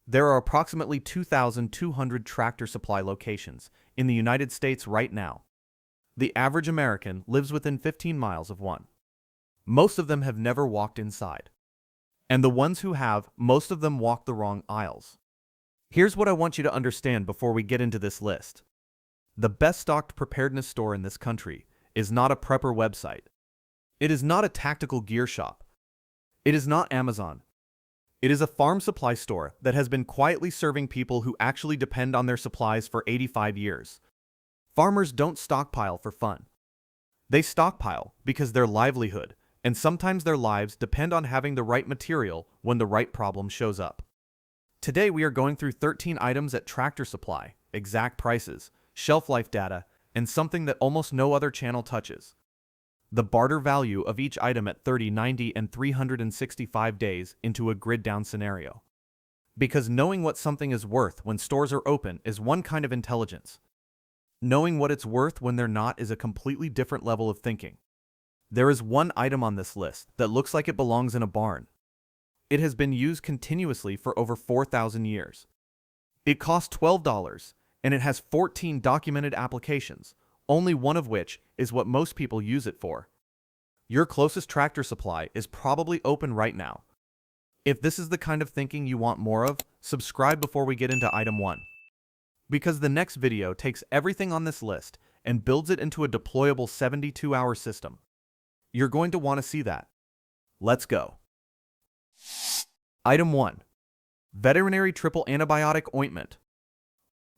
There are approximately 2,200 Tractor Supply locations in the United States right now. The average American lives within 15 miles of one. Most of them have never walked inside. And the ones who have, most of them walk the wrong aisles. Here's what I want you to understand before we get into this list. The best stocked preparedness store in this country is not a prepper website. It is not a tactical gear shop. It is not Amazon. It is a farm supply store that has been quietly serving people who actually depend on their supplies for 85 years. Farmers don't stockpile for fun. They stockpile because their livelihood, and sometimes their lives, depend on having the right material when the right problem shows up. Today we are going through 13 items at Tractor Supply, exact prices, shelf life data, and something that almost no other channel touches. The barter value of each item at 30, 90, and 365 days into a grid-down scenario. Because knowing what something is worth when stores are open is one kind of intelligence. Knowing what it's worth when they're not is a completely different level of thinking. There is one item on this list that looks like it belongs in a barn. It has been used continuously for over 4,000 years. It costs $12, and it has 14 documented applications, only one of which is what most people use it for. Your closest Tractor Supply is probably open right now. If this is the kind of thinking you want more of, subscribe before we get into item 1. Because the next video takes everything on this list and builds it into a deployable 72-hour system. You're going to want to see that. Let's go. Item 1. Veterinary Triple Antibiotic Ointment.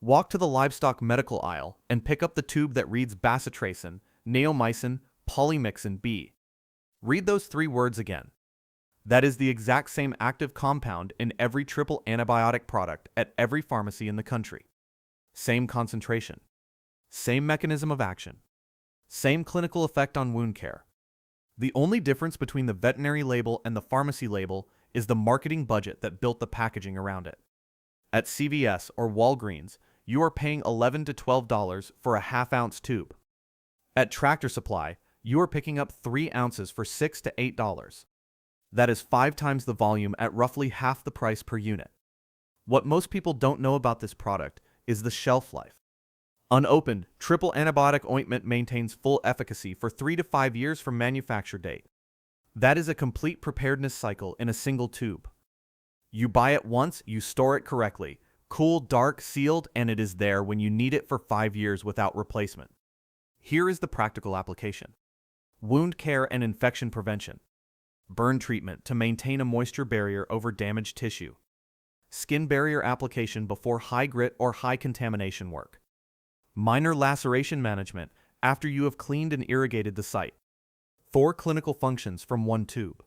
Walk to the livestock medical aisle and pick up the tube that reads bacitracin, neomycin, polymyxin B. Read those 3 words again. That is the exact same active compound in every triple antibiotic product at every pharmacy in the country. Same concentration. Same mechanism of action. Same clinical effect on wound care. The only difference between the veterinary label and the pharmacy label is the marketing budget that built the packaging around it. At CVS or Walgreens, you are paying $11 to $12 for a half-ounce tube. At Tractor Supply, you are picking up 3 ounces for $6 to $8. That is 5 times the volume at roughly half the price per unit. What most people don't know about this product is the shelf life. Unopened, triple antibiotic ointment maintains full efficacy for 3 to 5 years from manufacture date. That is a complete preparedness cycle in a single tube. You buy it once, you store it correctly, cool, dark, sealed, and it is there when you need it for 5 years without replacement. Here is the practical application. Wound care and infection prevention. Burn treatment to maintain a moisture barrier over damaged tissue. Skin barrier application before high grit or high contamination work. Minor laceration management after you have cleaned and irrigated the site. 4 clinical functions from 1 tube.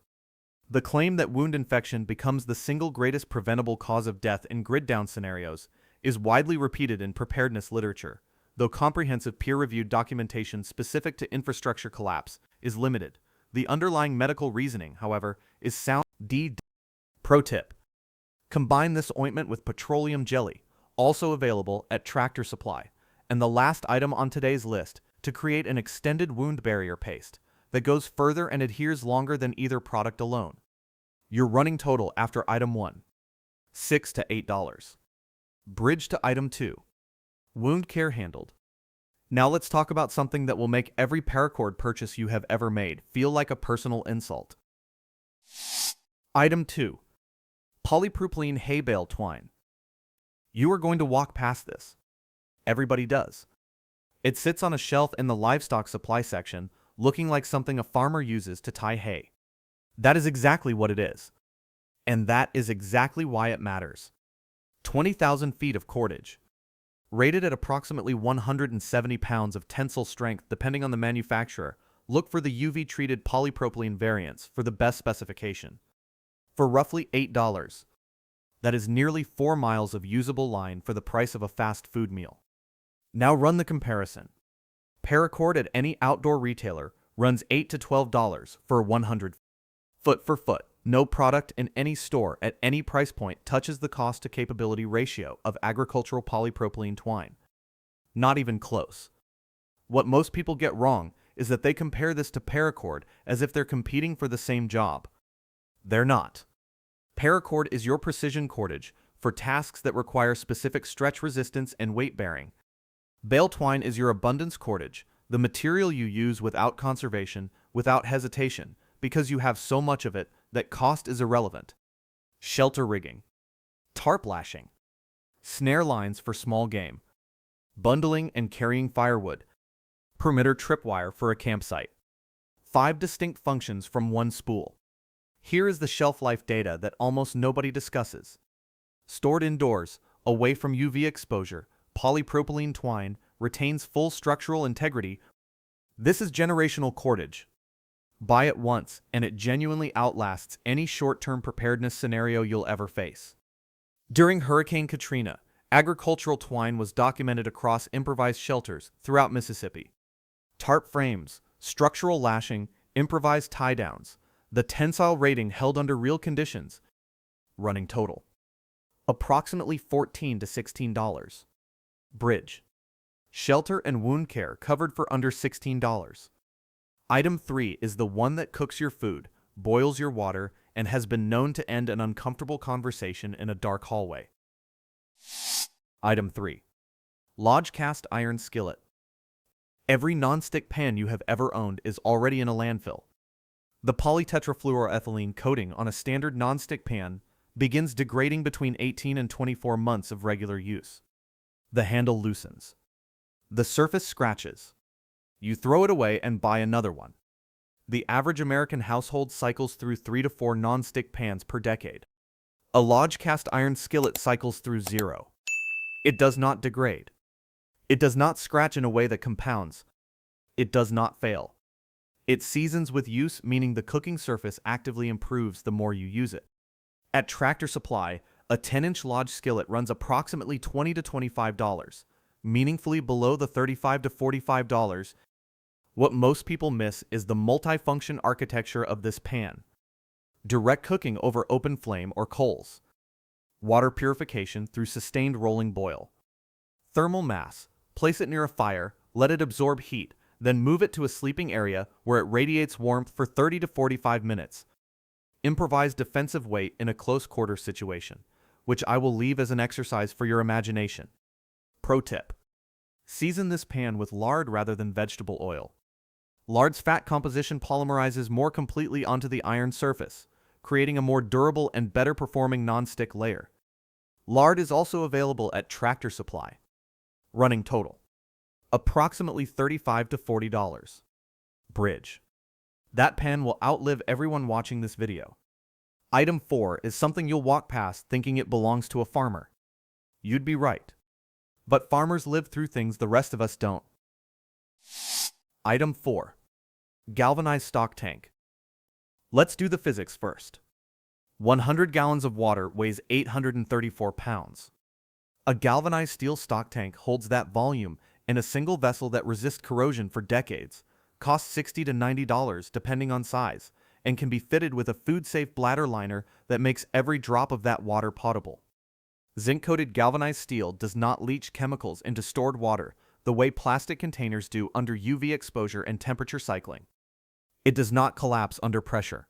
The claim that wound infection becomes the single greatest preventable cause of death in grid-down scenarios is widely repeated in preparedness literature, though comprehensive peer-reviewed documentation specific to infrastructure collapse is limited. The underlying medical reasoning, however, is sound. Pro tip. Combine this ointment with petroleum jelly, also available at Tractor Supply, and the last item on today's list to create an extended wound barrier paste that goes further and adheres longer than either product alone. Your running total after item 1, $6 to $8. Bridge to item 2, wound care handled. Now let's talk about something that will make every paracord purchase you have ever made feel like a personal insult. Item 2, polypropylene hay bale twine. You are going to walk past this. Everybody does. It sits on a shelf in the livestock supply section, looking like something a farmer uses to tie hay. That is exactly what it is. And that is exactly why it matters. 20,000 feet of cordage. Rated at approximately 170 pounds of tensile strength depending on the manufacturer, look for the UV-treated polypropylene variants for the best specification. For roughly $8. That is nearly 4 miles of usable line for the price of a fast food meal. Now run the comparison. Paracord at any outdoor retailer runs $8 to $12 for 100 foot for foot. No product in any store at any price point touches the cost to capability ratio of agricultural polypropylene twine. Not even close. What most people get wrong is that they compare this to paracord as if they're competing for the same job. They're not. Paracord is your precision cordage for tasks that require specific stretch resistance and weight bearing. Bale twine is your abundance cordage, the material you use without conservation, without hesitation, because you have so much of it that cost is irrelevant. Shelter rigging. Tarp lashing. Snare lines for small game. Bundling and carrying firewood. Perimeter tripwire for a campsite. 5 distinct functions from one spool. Here is the shelf life data that almost nobody discusses. Stored indoors, away from UV exposure, polypropylene twine retains full structural integrity. This is generational cordage. Buy it once, and it genuinely outlasts any short-term preparedness scenario you'll ever face. During Hurricane Katrina, agricultural twine was documented across improvised shelters throughout Mississippi. Tarp frames, structural lashing, improvised tie-downs. The tensile rating held under real conditions. Running total. Approximately $14 to $16. Bridge. Shelter and wound care covered for under $16. Item 3 is the one that cooks your food, boils your water, and has been known to end an uncomfortable conversation in a dark hallway. Item 3. Lodge cast iron skillet. Every nonstick pan you have ever owned is already in a landfill. The polytetrafluoroethylene coating on a standard nonstick pan begins degrading between 18 and 24 months of regular use. The handle loosens. The surface scratches. You throw it away and buy another one. The average American household cycles through 3 to 4 nonstick pans per decade. A Lodge cast iron skillet cycles through 0. It does not degrade. It does not scratch in a way that compounds. It does not fail. It seasons with use, meaning the cooking surface actively improves the more you use it. At Tractor Supply, a 10-inch Lodge skillet runs approximately $20 to $25, meaningfully below the $35 to $45. What most people miss is the multifunction architecture of this pan. Direct cooking over open flame or coals. Water purification through sustained rolling boil. Thermal mass. Place it near a fire, let it absorb heat, then move it to a sleeping area where it radiates warmth for 30 to 45 minutes. Improvise defensive weight in a close quarter situation, which I will leave as an exercise for your imagination. Pro tip. Season this pan with lard rather than vegetable oil. Lard's fat composition polymerizes more completely onto the iron surface, creating a more durable and better performing non-stick layer. Lard is also available at Tractor Supply. Running total. Approximately $35 to $40. Bridge. That pan will outlive everyone watching this video. Item 4 is something you'll walk past thinking it belongs to a farmer. You'd be right. But farmers live through things the rest of us don't. Item 4. Galvanized stock tank. Let's do the physics first. 100 gallons of water weighs 834 pounds. A galvanized steel stock tank holds that volume in a single vessel that resists corrosion for decades, costs $60 to $90 depending on size, and can be fitted with a food-safe bladder liner that makes every drop of that water potable. Zinc-coated galvanized steel does not leach chemicals into stored water the way plastic containers do under UV exposure and temperature cycling. It does not collapse under pressure.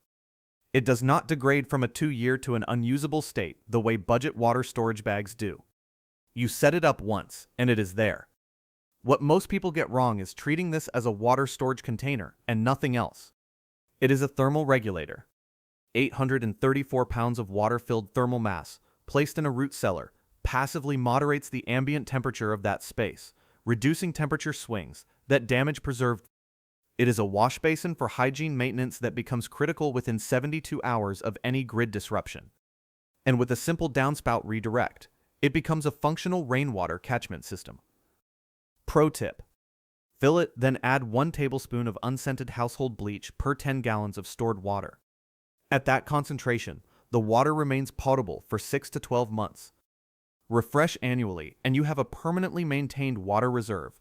It does not degrade from a 2-year to an unusable state the way budget water storage bags do. You set it up once, and it is there. What most people get wrong is treating this as a water storage container and nothing else. It is a thermal regulator. 834 pounds of water-filled thermal mass, placed in a root cellar, passively moderates the ambient temperature of that space, reducing temperature swings that damage preserved. It is a wash basin for hygiene maintenance that becomes critical within 72 hours of any grid disruption. And with a simple downspout redirect, it becomes a functional rainwater catchment system. Pro tip. Fill it, then add 1 tablespoon of unscented household bleach per 10 gallons of stored water. At that concentration, the water remains potable for 6 to 12 months. Refresh annually, and you have a permanently maintained water reserve.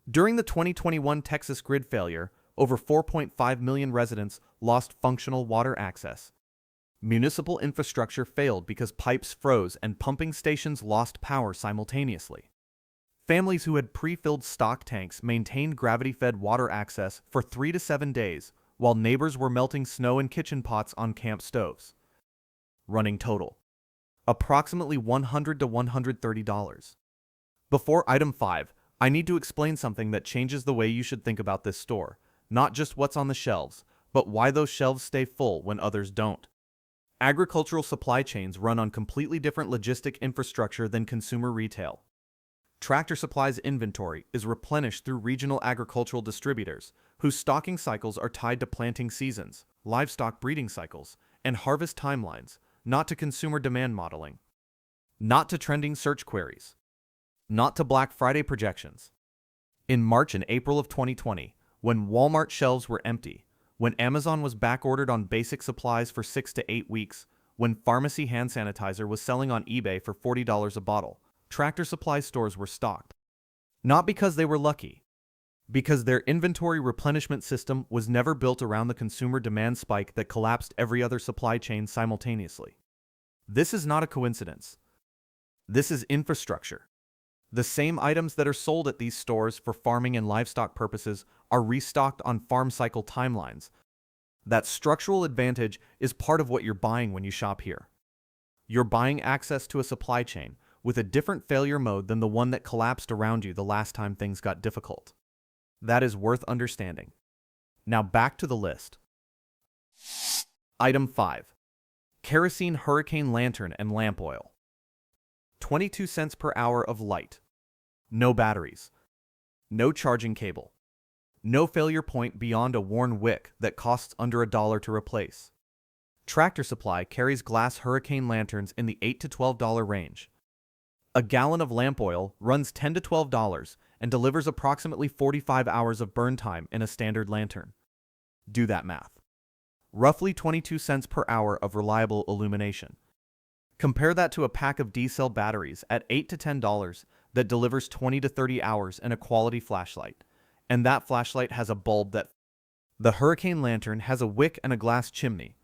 During the 2021 Texas grid failure, over 4.5 million residents lost functional water access. Municipal infrastructure failed because pipes froze and pumping stations lost power simultaneously. Families who had pre-filled stock tanks maintained gravity-fed water access for 3 to 7 days, while neighbors were melting snow in kitchen pots on camp stoves. Running total. approximately $100 to $130. Before item 5, I need to explain something that changes the way you should think about this store, not just what's on the shelves, but why those shelves stay full when others don't. Agricultural supply chains run on completely different logistic infrastructure than consumer retail. Tractor Supply's inventory is replenished through regional agricultural distributors, whose stocking cycles are tied to planting seasons, livestock breeding cycles, and harvest timelines, not to consumer demand modeling, not to trending search queries, not to Black Friday projections. In March and April of 2020, when Walmart shelves were empty, when Amazon was backordered on basic supplies for 6 to 8 weeks, when pharmacy hand sanitizer was selling on eBay for $40 a bottle, Tractor Supply stores were stocked. Not because they were lucky, because their inventory replenishment system was never built around the consumer demand spike that collapsed every other supply chain simultaneously. This is not a coincidence. This is infrastructure. The same items that are sold at these stores for farming and livestock purposes are restocked on farm cycle timelines. That structural advantage is part of what you're buying when you shop here. You're buying access to a supply chain with a different failure mode than the one that collapsed around you the last time things got difficult. That is worth understanding. Now back to the list. Item 5. Kerosene hurricane lantern and lamp oil. 22 cents per hour of light. No batteries. No charging cable. No failure point beyond a worn wick that costs under $1 to replace. Tractor Supply carries glass hurricane lanterns in the $8 to $12 range. A gallon of lamp oil runs $10 to $12 and delivers approximately 45 hours of burn time in a standard lantern. Do that math. Roughly 22 cents per hour of reliable illumination. Compare that to a pack of D-cell batteries at $8 to $10 that delivers 20 to 30 hours and a quality flashlight. And that flashlight has a bulb that... The hurricane lantern has a wick and a glass chimney.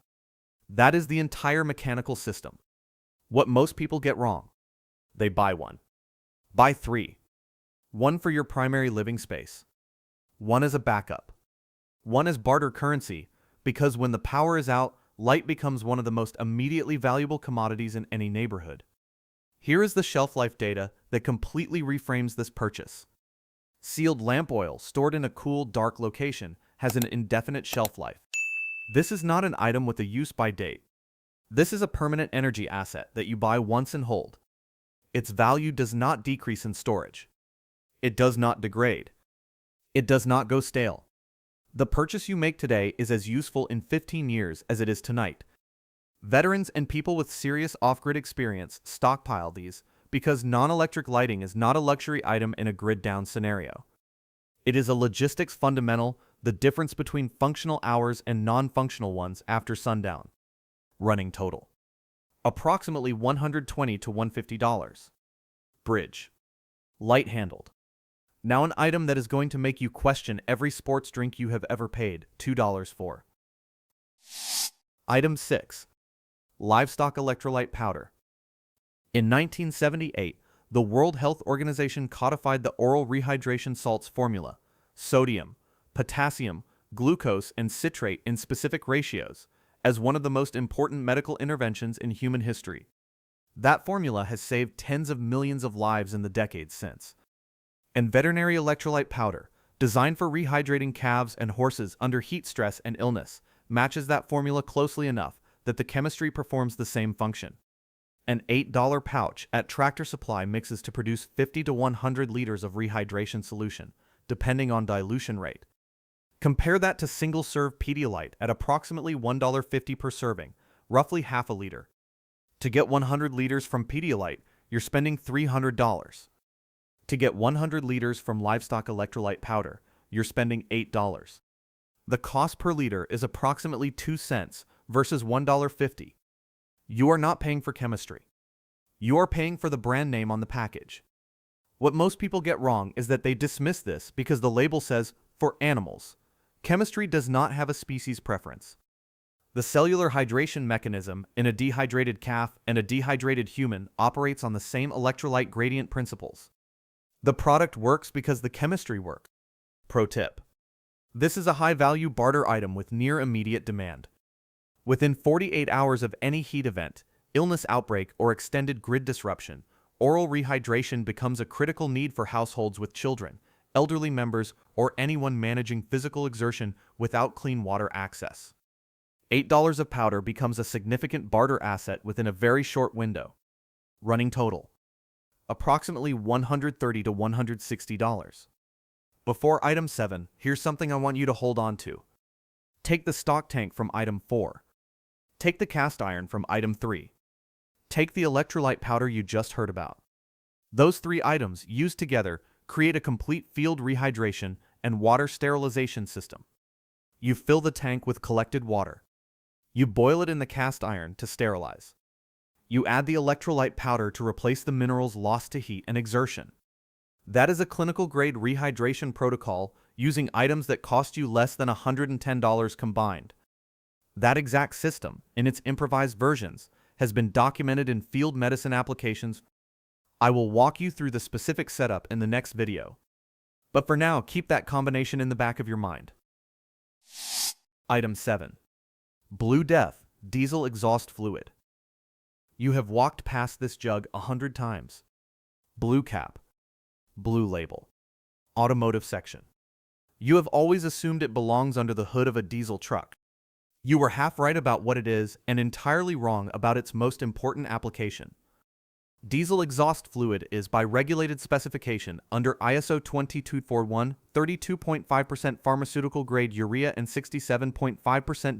That is the entire mechanical system. What most people get wrong. They buy one. Buy 3. One for your primary living space. One as a backup. One as barter currency, because when the power is out, light becomes one of the most immediately valuable commodities in any neighborhood. Here is the shelf life data that completely reframes this purchase. Sealed lamp oil stored in a cool, dark location has an indefinite shelf life. This is not an item with a use-by date. This is a permanent energy asset that you buy once and hold. Its value does not decrease in storage. It does not degrade. It does not go stale. The purchase you make today is as useful in 15 years as it is tonight. Veterans and people with serious off-grid experience stockpile these because non-electric lighting is not a luxury item in a grid-down scenario. It is a logistics fundamental, the difference between functional hours and non-functional ones after sundown. Running total. Approximately $120 to $150. Bridge. Light-handled. Now an item that is going to make you question every sports drink you have ever paid $2 for. Item 6. Livestock electrolyte powder. In 1978, the World Health Organization codified the oral rehydration salts formula, sodium, potassium, glucose, and citrate in specific ratios, as one of the most important medical interventions in human history. That formula has saved tens of millions of lives in the decades since. And veterinary electrolyte powder, designed for rehydrating calves and horses under heat stress and illness, matches that formula closely enough that the chemistry performs the same function. An $8 pouch at Tractor Supply mixes to produce 50 to 100 liters of rehydration solution, depending on dilution rate. Compare that to single-serve Pedialyte at approximately $1.50 per serving, roughly half a liter. To get 100 liters from Pedialyte, you're spending $300. To get 100 liters from livestock electrolyte powder, you're spending $8. The cost per liter is approximately 2 cents versus $1.50. You are not paying for chemistry. You are paying for the brand name on the package. What most people get wrong is that they dismiss this because the label says, for animals. Chemistry does not have a species preference. The cellular hydration mechanism in a dehydrated calf and a dehydrated human operates on the same electrolyte gradient principles. The product works because the chemistry works. Pro tip. This is a high-value barter item with near immediate demand. Within 48 hours of any heat event, illness outbreak, or extended grid disruption, oral rehydration becomes a critical need for households with children, elderly members, or anyone managing physical exertion without clean water access. $8 of powder becomes a significant barter asset within a very short window. Running total: approximately $130 to $160. Before item 7, here's something I want you to hold on to. Take the stock tank from item 4. Take the cast iron from item 3. Take the electrolyte powder you just heard about. Those 3 items, used together, create a complete field rehydration and water sterilization system. You fill the tank with collected water. You boil it in the cast iron to sterilize. You add the electrolyte powder to replace the minerals lost to heat and exertion. That is a clinical-grade rehydration protocol using items that cost you less than $110 combined. That exact system, in its improvised versions, has been documented in field medicine applications. I will walk you through the specific setup in the next video. But for now, keep that combination in the back of your mind. Item 7. Blue Death Diesel Exhaust Fluid. You have walked past this jug 100 times. Blue cap. Blue label. Automotive section. You have always assumed it belongs under the hood of a diesel truck. You were half right about what it is and entirely wrong about its most important application. Diesel exhaust fluid is, by regulated specification, under ISO 22241, 32.5% pharmaceutical-grade urea and 67.5%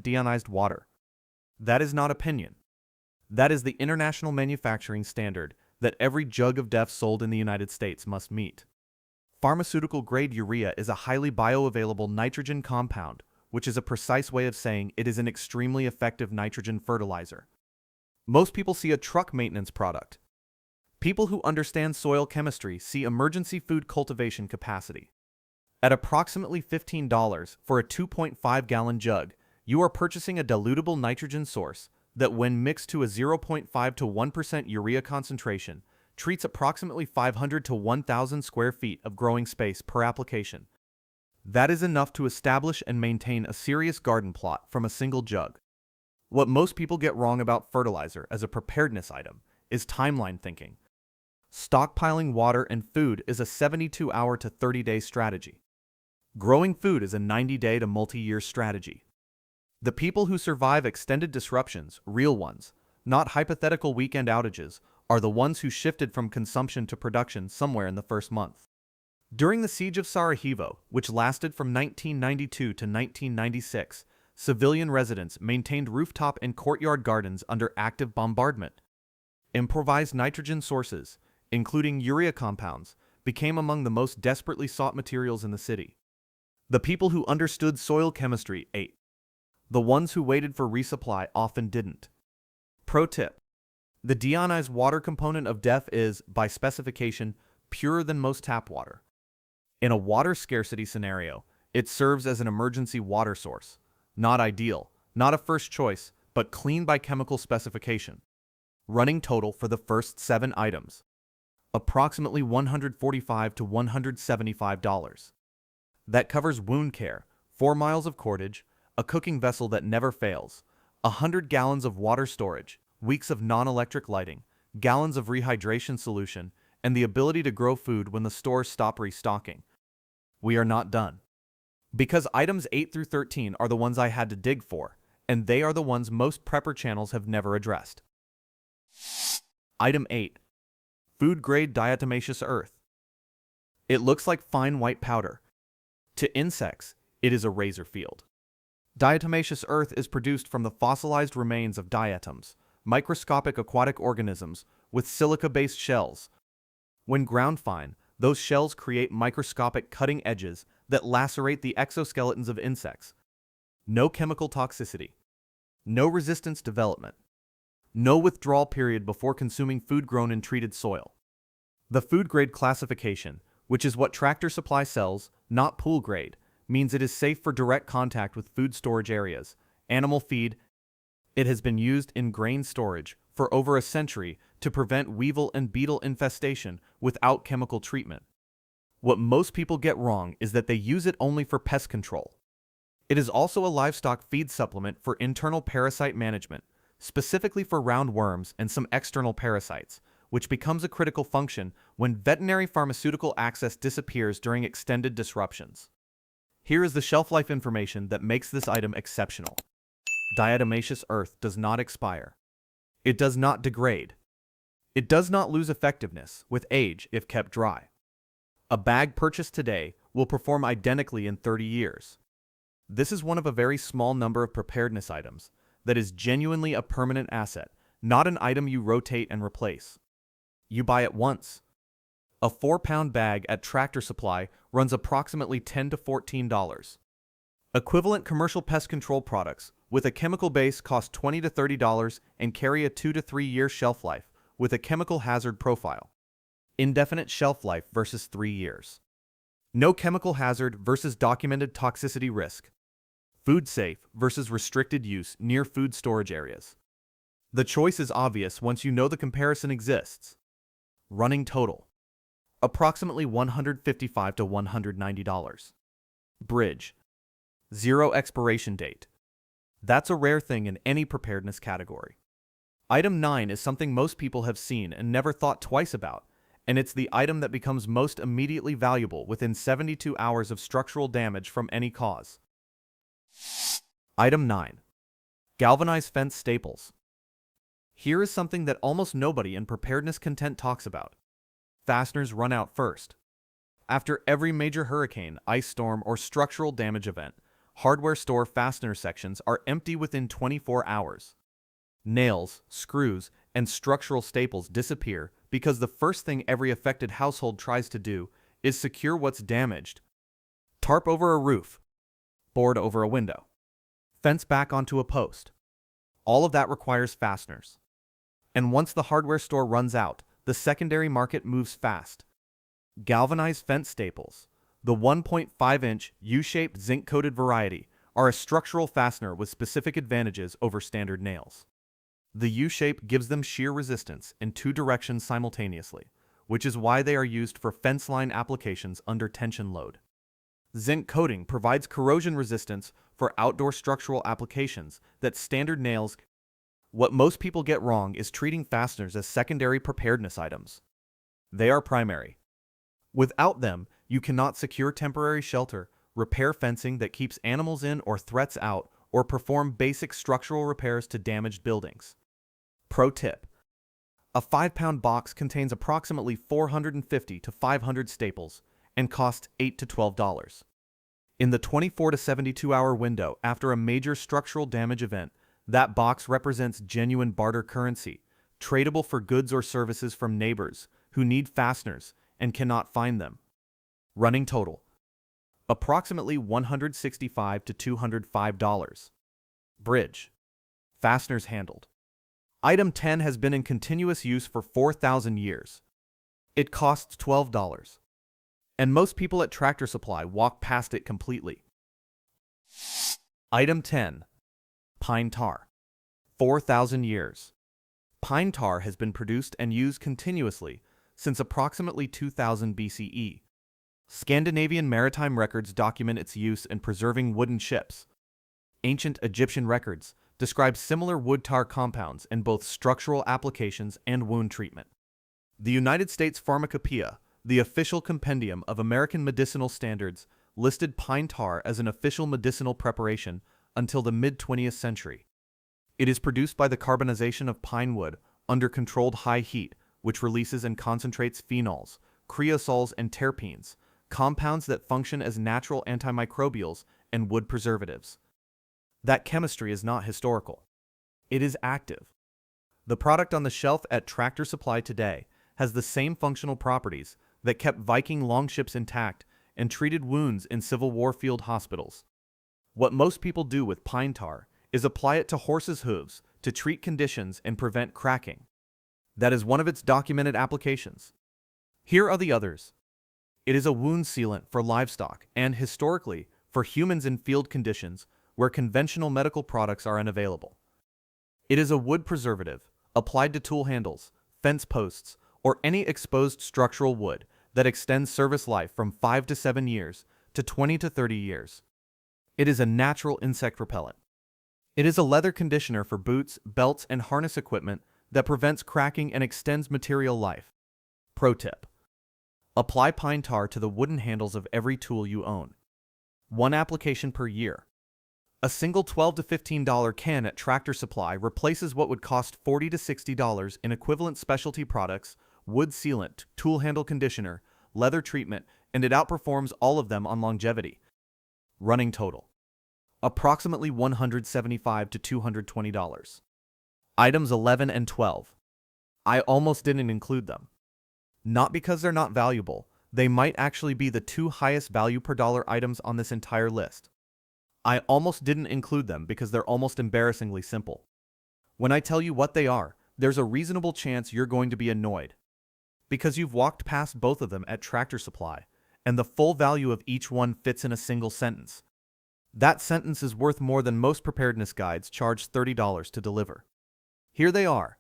deionized water. That is not opinion. That is the international manufacturing standard that every jug of DEF sold in the United States must meet. Pharmaceutical-grade urea is a highly bioavailable nitrogen compound, which is a precise way of saying it is an extremely effective nitrogen fertilizer. Most people see a truck maintenance product. People who understand soil chemistry see emergency food cultivation capacity. At approximately $15 for a 2.5-gallon jug, you are purchasing a dilutable nitrogen source that, when mixed to a 0.5 to 1% urea concentration, treats approximately 500 to 1,000 square feet of growing space per application. That is enough to establish and maintain a serious garden plot from a single jug. What most people get wrong about fertilizer as a preparedness item is timeline thinking. Stockpiling water and food is a 72-hour to 30-day strategy. Growing food is a 90-day to multi-year strategy. The people who survive extended disruptions, real ones, not hypothetical weekend outages, are the ones who shifted from consumption to production somewhere in the first month. During the Siege of Sarajevo, which lasted from 1992 to 1996, civilian residents maintained rooftop and courtyard gardens under active bombardment. Improvised nitrogen sources, including urea compounds, became among the most desperately sought materials in the city. The people who understood soil chemistry ate. The ones who waited for resupply often didn't. Pro tip: the deionized water component of DEF is, by specification, purer than most tap water. In a water scarcity scenario, it serves as an emergency water source. Not ideal, not a first choice, but clean by chemical specification. Running total for the first 7 items: approximately $145 to $175. That covers wound care, 4 miles of cordage, a cooking vessel that never fails, 100 gallons of water storage, weeks of non-electric lighting, gallons of rehydration solution, and the ability to grow food when the stores stop restocking. We are not done. Because items 8 through 13 are the ones I had to dig for, and they are the ones most prepper channels have never addressed. Item 8. Food-grade diatomaceous earth. It looks like fine white powder. To insects, it is a razor field. Diatomaceous earth is produced from the fossilized remains of diatoms, microscopic aquatic organisms with silica-based shells. When ground fine, those shells create microscopic cutting edges that lacerate the exoskeletons of insects. No chemical toxicity. No resistance development. No withdrawal period before consuming food grown in treated soil. The food-grade classification, which is what Tractor Supply sells, not pool grade, means it is safe for direct contact with food storage areas, animal feed. It has been used in grain storage for over a century to prevent weevil and beetle infestation without chemical treatment. What most people get wrong is that they use it only for pest control. It is also a livestock feed supplement for internal parasite management, specifically for roundworms and some external parasites, which becomes a critical function when veterinary pharmaceutical access disappears during extended disruptions. Here is the shelf life information that makes this item exceptional. Diatomaceous earth does not expire. It does not degrade. It does not lose effectiveness with age if kept dry. A bag purchased today will perform identically in 30 years. This is one of a very small number of preparedness items that is genuinely a permanent asset, not an item you rotate and replace. You buy it once. A 4-pound bag at Tractor Supply runs approximately $10 to $14. Equivalent commercial pest control products with a chemical base cost $20 to $30 and carry a 2 to 3 year shelf life with a chemical hazard profile. Indefinite shelf life versus 3 years. No chemical hazard versus documented toxicity risk. Food safe versus restricted use near food storage areas. The choice is obvious once you know the comparison exists. Running total: approximately $155 to $190. Bridge: zero expiration date. That's a rare thing in any preparedness category. Item 9 is something most people have seen and never thought twice about, and it's the item that becomes most immediately valuable within 72 hours of structural damage from any cause. Item 9. Galvanized fence staples. Here is something that almost nobody in preparedness content talks about. Fasteners run out first. After every major hurricane, ice storm, or structural damage event, hardware store fastener sections are empty within 24 hours. Nails, screws, and structural staples disappear because the first thing every affected household tries to do is secure what's damaged. Tarp over a roof, board over a window, fence back onto a post. All of that requires fasteners. And once the hardware store runs out, the secondary market moves fast. Galvanized fence staples, the 1.5-inch U-shaped zinc-coated variety, are a structural fastener with specific advantages over standard nails. The U-shape gives them shear resistance in 2 directions simultaneously, which is why they are used for fence line applications under tension load. Zinc coating provides corrosion resistance for outdoor structural applications that standard nails. What most people get wrong is treating fasteners as secondary preparedness items. They are primary. Without them, you cannot secure temporary shelter, repair fencing that keeps animals in or threats out, or perform basic structural repairs to damaged buildings. Pro tip: a 5-pound box contains approximately 450 to 500 staples and costs $8 to $12. In the 24 to 72 hour window after a major structural damage event, that box represents genuine barter currency, tradable for goods or services from neighbors who need fasteners and cannot find them. Running total: approximately $165 to $205. Bridge: fasteners handled. Item 10 has been in continuous use for 4,000 years. It costs $12. And most people at Tractor Supply walk past it completely. Item 10. Pine tar. 4,000 years. Pine tar has been produced and used continuously since approximately 2000 BCE. Scandinavian maritime records document its use in preserving wooden ships. Ancient Egyptian records describe similar wood tar compounds in both structural applications and wound treatment. The United States Pharmacopoeia, the official compendium of American medicinal standards, listed pine tar as an official medicinal preparation until the mid-20th century. It is produced by the carbonization of pine wood under controlled high heat, which releases and concentrates phenols, creosols, and terpenes, compounds that function as natural antimicrobials and wood preservatives. That chemistry is not historical. It is active. The product on the shelf at Tractor Supply today has the same functional properties that kept Viking longships intact and treated wounds in Civil War field hospitals. What most people do with pine tar is apply it to horses' hooves to treat conditions and prevent cracking. That is one of its documented applications. Here are the others. It is a wound sealant for livestock and, historically, for humans in field conditions where conventional medical products are unavailable. It is a wood preservative applied to tool handles, fence posts, or any exposed structural wood that extends service life from 5 to 7 years to 20 to 30 years. It is a natural insect repellent. It is a leather conditioner for boots, belts, and harness equipment that prevents cracking and extends material life. Pro tip: apply pine tar to the wooden handles of every tool you own. One application per year. A single $12 to $15 can at Tractor Supply replaces what would cost $40 to $60 in equivalent specialty products, wood sealant, tool handle conditioner, leather treatment, and it outperforms all of them on longevity. Running total: approximately $175 to $220. Items 11 and 12. I almost didn't include them. Not because they're not valuable, they might actually be the two highest value per dollar items on this entire list. I almost didn't include them because they're almost embarrassingly simple. When I tell you what they are, there's a reasonable chance you're going to be annoyed. Because you've walked past both of them at Tractor Supply, and the full value of each one fits in a single sentence. That sentence is worth more than most preparedness guides charge $30 to deliver. Here they are.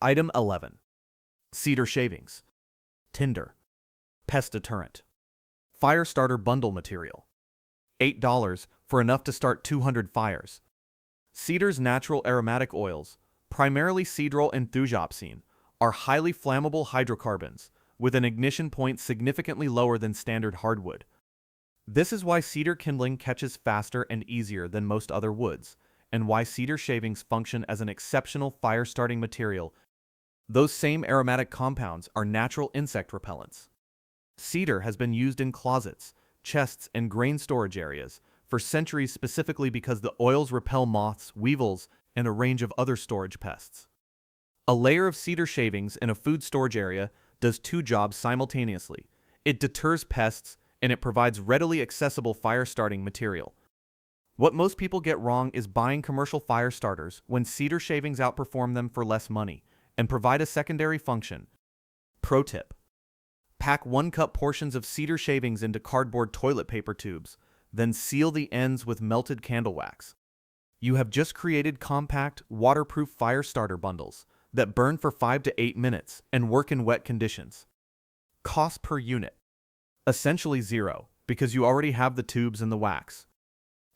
Item 11. Cedar shavings. Tinder. Pest deterrent. Fire starter bundle material. $8 for enough to start 200 fires. Cedar's natural aromatic oils, primarily cedral and thujopsine, are highly flammable hydrocarbons with an ignition point significantly lower than standard hardwood. This is why cedar kindling catches faster and easier than most other woods, and why cedar shavings function as an exceptional fire-starting material. Those same aromatic compounds are natural insect repellents. Cedar has been used in closets, chests, and grain storage areas for centuries specifically because the oils repel moths, weevils, and a range of other storage pests. A layer of cedar shavings in a food storage area does two jobs simultaneously. It deters pests, and it provides readily accessible fire-starting material. What most people get wrong is buying commercial fire starters when cedar shavings outperform them for less money and provide a secondary function. Pro tip: pack 1-cup portions of cedar shavings into cardboard toilet paper tubes, then seal the ends with melted candle wax. You have just created compact, waterproof fire starter bundles that burn for 5 to 8 minutes and work in wet conditions. Cost per unit: essentially zero, because you already have the tubes and the wax.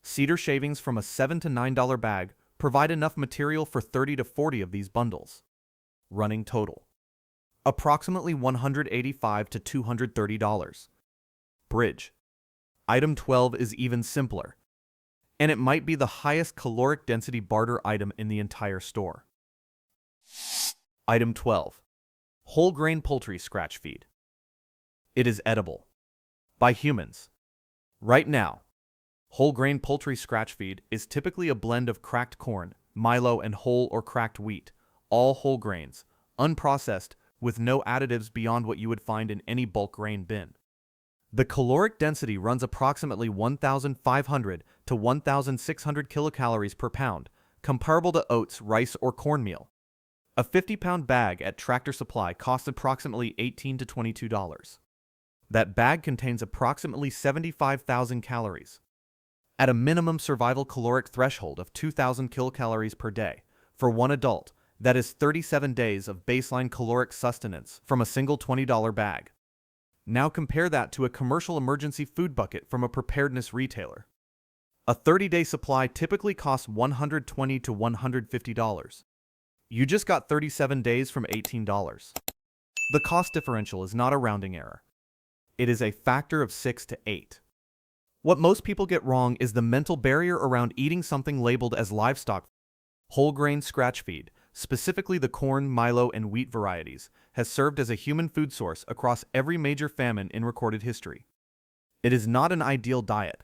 Cedar shavings from a $7 to $9 bag provide enough material for 30 to 40 of these bundles. Running total: approximately $185 to $230. Bridge. Item 12 is even simpler, and it might be the highest caloric density barter item in the entire store. Item 12. Whole grain poultry scratch feed. It is edible. By humans. Right now, whole grain poultry scratch feed is typically a blend of cracked corn, milo, and whole or cracked wheat, all whole grains, unprocessed, with no additives beyond what you would find in any bulk grain bin. The caloric density runs approximately 1,500 to 1,600 kilocalories per pound, comparable to oats, rice, or cornmeal. A 50-pound bag at Tractor Supply costs approximately $18 to $22. That bag contains approximately 75,000 calories. At a minimum survival caloric threshold of 2,000 kilocalories per day, for one adult, that is 37 days of baseline caloric sustenance from a single $20 bag. Now compare that to a commercial emergency food bucket from a preparedness retailer. A 30-day supply typically costs $120 to $150. You just got 37 days from $18. The cost differential is not a rounding error. It is a factor of 6 to 8. What most people get wrong is the mental barrier around eating something labeled as livestock. Whole grain scratch feed, specifically the corn, milo, and wheat varieties, has served as a human food source across every major famine in recorded history. It is not an ideal diet.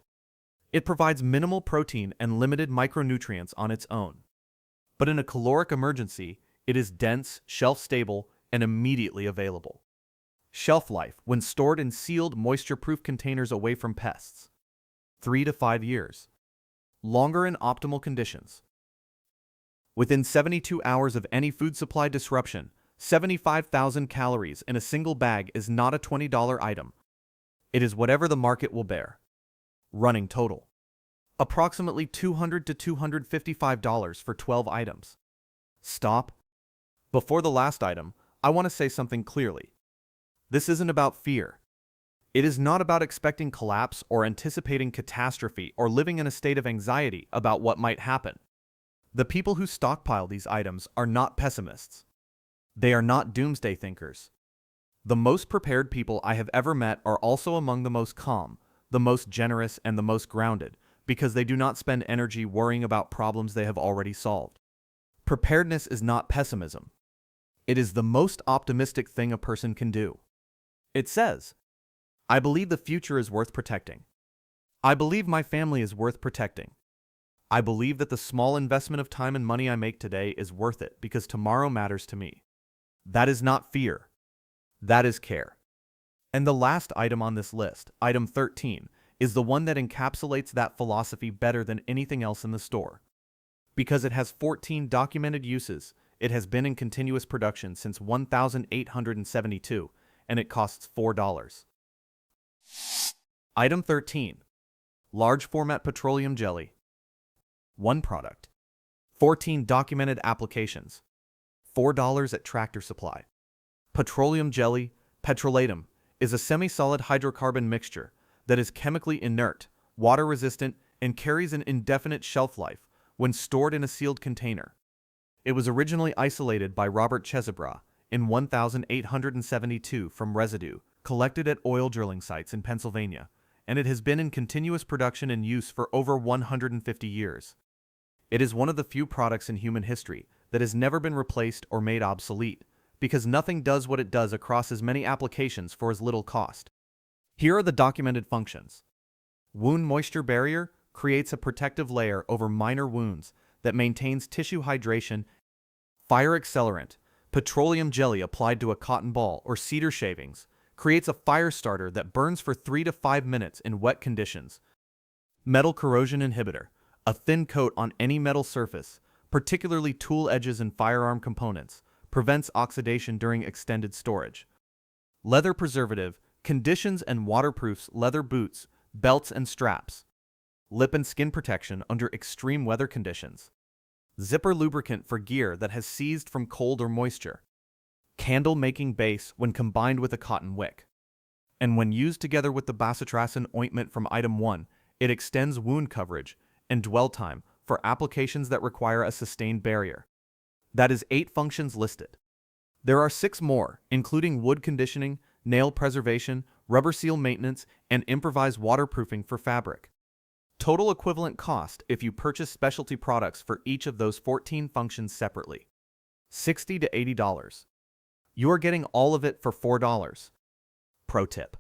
It provides minimal protein and limited micronutrients on its own. But in a caloric emergency, it is dense, shelf-stable, and immediately available. Shelf life when stored in sealed, moisture-proof containers away from pests: 3 to 5 years. Longer in optimal conditions. Within 72 hours of any food supply disruption, 75,000 calories in a single bag is not a $20 item. It is whatever the market will bear. Running total: approximately $200 to $255 for 12 items. Stop. Before the last item, I want to say something clearly. This isn't about fear. It is not about expecting collapse or anticipating catastrophe or living in a state of anxiety about what might happen. The people who stockpile these items are not pessimists. They are not doomsday thinkers. The most prepared people I have ever met are also among the most calm, the most generous, and the most grounded, because they do not spend energy worrying about problems they have already solved. Preparedness is not pessimism. It is the most optimistic thing a person can do. It says, I believe the future is worth protecting. I believe my family is worth protecting. I believe that the small investment of time and money I make today is worth it because tomorrow matters to me. That is not fear. That is care. And the last item on this list, item 13, is the one that encapsulates that philosophy better than anything else in the store. Because it has 14 documented uses, it has been in continuous production since 1872, and it costs $4. Item 13. Large format petroleum jelly. 1 product. 14 documented applications. $4 at Tractor Supply. Petroleum jelly, petrolatum, is a semi-solid hydrocarbon mixture that is chemically inert, water-resistant, and carries an indefinite shelf life when stored in a sealed container. It was originally isolated by Robert Chesebra in 1872 from residue collected at oil drilling sites in Pennsylvania, and it has been in continuous production and use for over 150 years. It is one of the few products in human history that has never been replaced or made obsolete, because nothing does what it does across as many applications for as little cost. Here are the documented functions. Wound moisture barrier creates a protective layer over minor wounds that maintains tissue hydration. Fire accelerant, petroleum jelly applied to a cotton ball or cedar shavings, creates a fire starter that burns for 3 to 5 minutes in wet conditions. Metal corrosion inhibitor, a thin coat on any metal surface, particularly tool edges and firearm components, prevents oxidation during extended storage. Leather preservative, conditions and waterproofs leather boots, belts and straps. Lip and skin protection under extreme weather conditions. Zipper lubricant for gear that has seized from cold or moisture. Candle-making base when combined with a cotton wick. And when used together with the bacitracin ointment from item 1, it extends wound coverage and dwell time for applications that require a sustained barrier. That is 8 functions listed. There are 6 more, including wood conditioning, nail preservation, rubber seal maintenance, and improvised waterproofing for fabric. Total equivalent cost if you purchase specialty products for each of those 14 functions separately. $60 to $80. You are getting all of it for $4. Pro tip.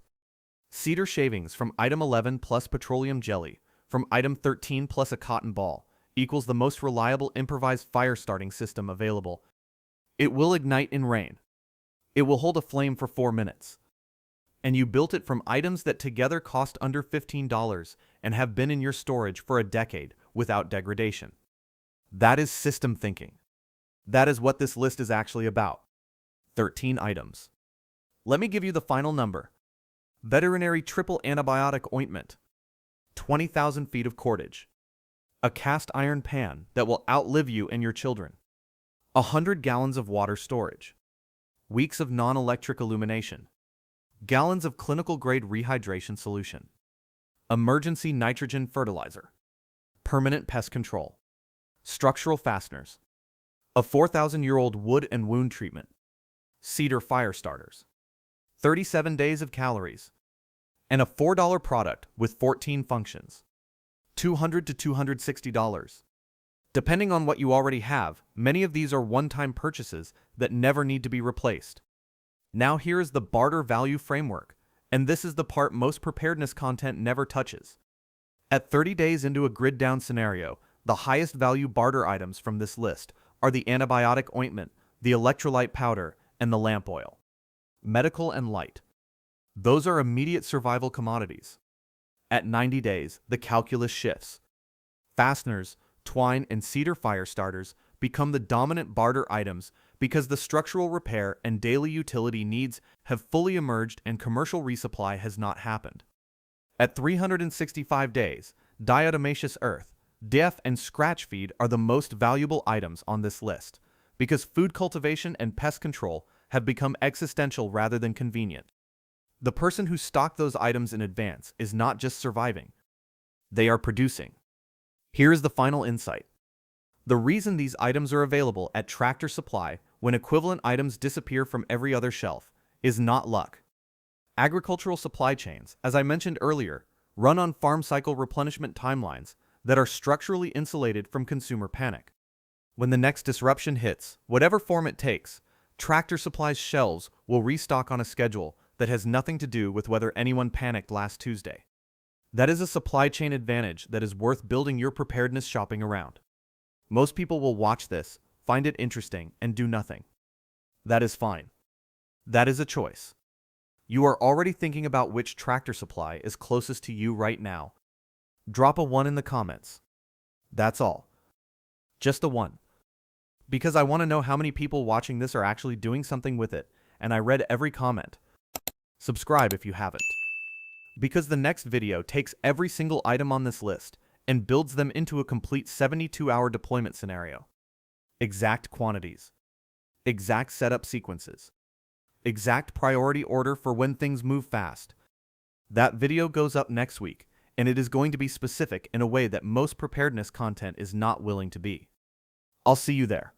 Cedar shavings from item 11 plus petroleum jelly from item 13 plus a cotton ball equals the most reliable improvised fire starting system available. It will ignite in rain. It will hold a flame for 4 minutes. And you built it from items that together cost under $15 and have been in your storage for a decade without degradation. That is system thinking. That is what this list is actually about. 13 items. Let me give you the final number. Veterinary triple antibiotic ointment. 20,000 feet of cordage. A cast iron pan that will outlive you and your children. 100 gallons of water storage. Weeks of non-electric illumination. Gallons of clinical-grade rehydration solution. Emergency nitrogen fertilizer. Permanent pest control. Structural fasteners. A 4,000-year-old wood and wound treatment. Cedar fire starters. 37 days of calories. And a $4 product with 14 functions. $200 to $260. Depending on what you already have, many of these are one-time purchases that never need to be replaced. Now here is the barter value framework, and this is the part most preparedness content never touches. At 30 days into a grid-down scenario, the highest value barter items from this list are the antibiotic ointment, the electrolyte powder, and the lamp oil. Medical and light. Those are immediate survival commodities. At 90 days, the calculus shifts. Fasteners, twine, and cedar fire starters become the dominant barter items because the structural repair and daily utility needs have fully emerged and commercial resupply has not happened. At 365 days, diatomaceous earth, DEF, and scratch feed are the most valuable items on this list because food cultivation and pest control have become existential rather than convenient. The person who stocked those items in advance is not just surviving, they are producing. Here is the final insight. The reason these items are available at Tractor Supply when equivalent items disappear from every other shelf is not luck. Agricultural supply chains, as I mentioned earlier, run on farm cycle replenishment timelines that are structurally insulated from consumer panic. When the next disruption hits, whatever form it takes, Tractor Supply's shelves will restock on a schedule that has nothing to do with whether anyone panicked last Tuesday. That is a supply chain advantage that is worth building your preparedness shopping around. Most people will watch this, find it interesting, and do nothing. That is fine. That is a choice. You are already thinking about which Tractor Supply is closest to you right now. Drop a 1 in the comments. That's all. Just a 1. Because I want to know how many people watching this are actually doing something with it, and I read every comment. Subscribe if you haven't. Because the next video takes every single item on this list and builds them into a complete 72-hour deployment scenario. Exact quantities. Exact setup sequences. Exact priority order for when things move fast. That video goes up next week, and it is going to be specific in a way that most preparedness content is not willing to be. I'll see you there.